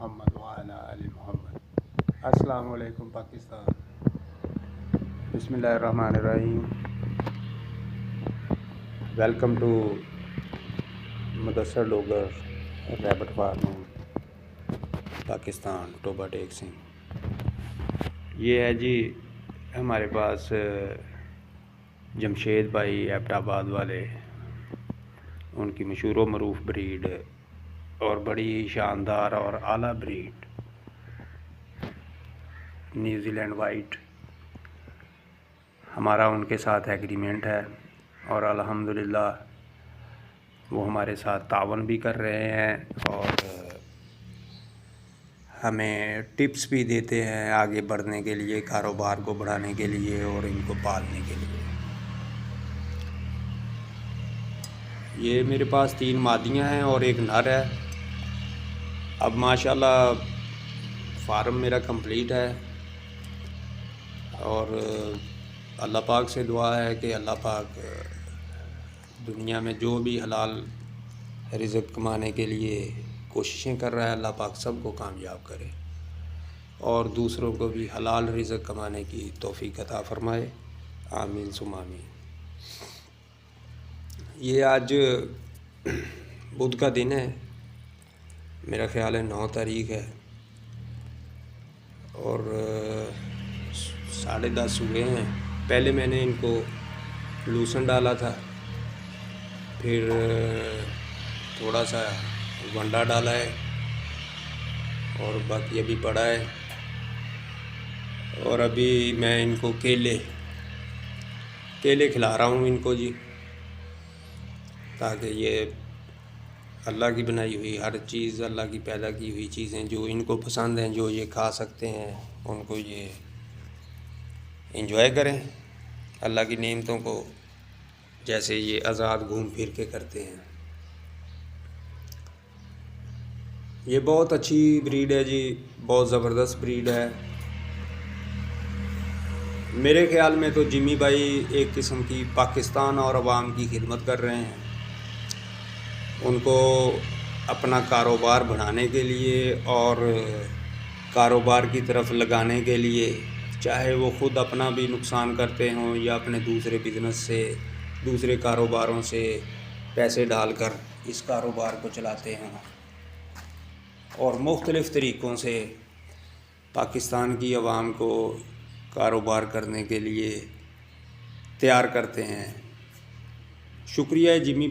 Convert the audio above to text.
محمد وعلی آل محمد۔ السلام علیکم پاکستان۔ بسم اللہ الرحمن الرحیم۔ Welcome to Mudassar Dogar rabbit farming Pakistan, Toba Tek Singh. یہ ہے جی ہمارے پاس جمشید بھائی ایبٹ آباد والے، ان کی مشہور و معروف بریڈ اور بڑی شاندار اور اعلیٰ بریڈ نیوزی لینڈ وائٹ، ہمارا ان کے ساتھ ایگریمنٹ ہے اور الحمدللہ وہ ہمارے ساتھ تعاون بھی کر رہے ہیں اور ہمیں ٹپس بھی دیتے ہیں آگے بڑھنے کے لیے، کاروبار کو بڑھانے کے لیے اور ان کو پالنے کے لیے۔ یہ میرے پاس 3 مادیاں ہیں اور ایک نر ہے۔ اب ماشاءاللہ فارم میرا کمپلیٹ ہے اور اللہ پاک سے دعا ہے کہ اللہ پاک دنیا میں جو بھی حلال رزق کمانے کے لیے کوششیں کر رہا ہے، اللہ پاک سب کو کامیاب کرے اور دوسروں کو بھی حلال رزق کمانے کی توفیق عطا فرمائے، آمین ثم آمین۔ یہ آج بدھ کا دن ہے، میرا خیال ہے 9 تاریخ ہے اور 10:30 ہوئے ہیں۔ پہلے میں نے ان کو لوسن ڈالا تھا، پھر تھوڑا سا ونڈا ڈالا ہے اور باقی ابھی پڑا ہے، اور ابھی میں ان کو کیلے کھلا رہا ہوں ان کو جی، تاکہ یہ اللہ کی بنائی ہوئی ہر چیز، اللہ کی پیدا کی ہوئی چیزیں جو ان کو پسند ہیں، جو یہ کھا سکتے ہیں، ان کو یہ انجوائے کریں اللہ کی نعمتوں کو، جیسے یہ آزاد گھوم پھر کے کرتے ہیں۔ یہ بہت اچھی بریڈ ہے جی، بہت زبردست بریڈ ہے۔ میرے خیال میں تو جمی بھائی ایک قسم کی پاکستان اور عوام کی خدمت کر رہے ہیں، ان کو اپنا کاروبار بڑھانے کے لیے اور کاروبار کی طرف لگانے کے لیے، چاہے وہ خود اپنا بھی نقصان کرتے ہوں یا اپنے دوسرے بزنس سے، دوسرے کاروباروں سے پیسے ڈال کر اس کاروبار کو چلاتے ہیں اور مختلف طریقوں سے پاکستان کی عوام کو کاروبار کرنے کے لیے تیار کرتے ہیں۔ شکریہ جمی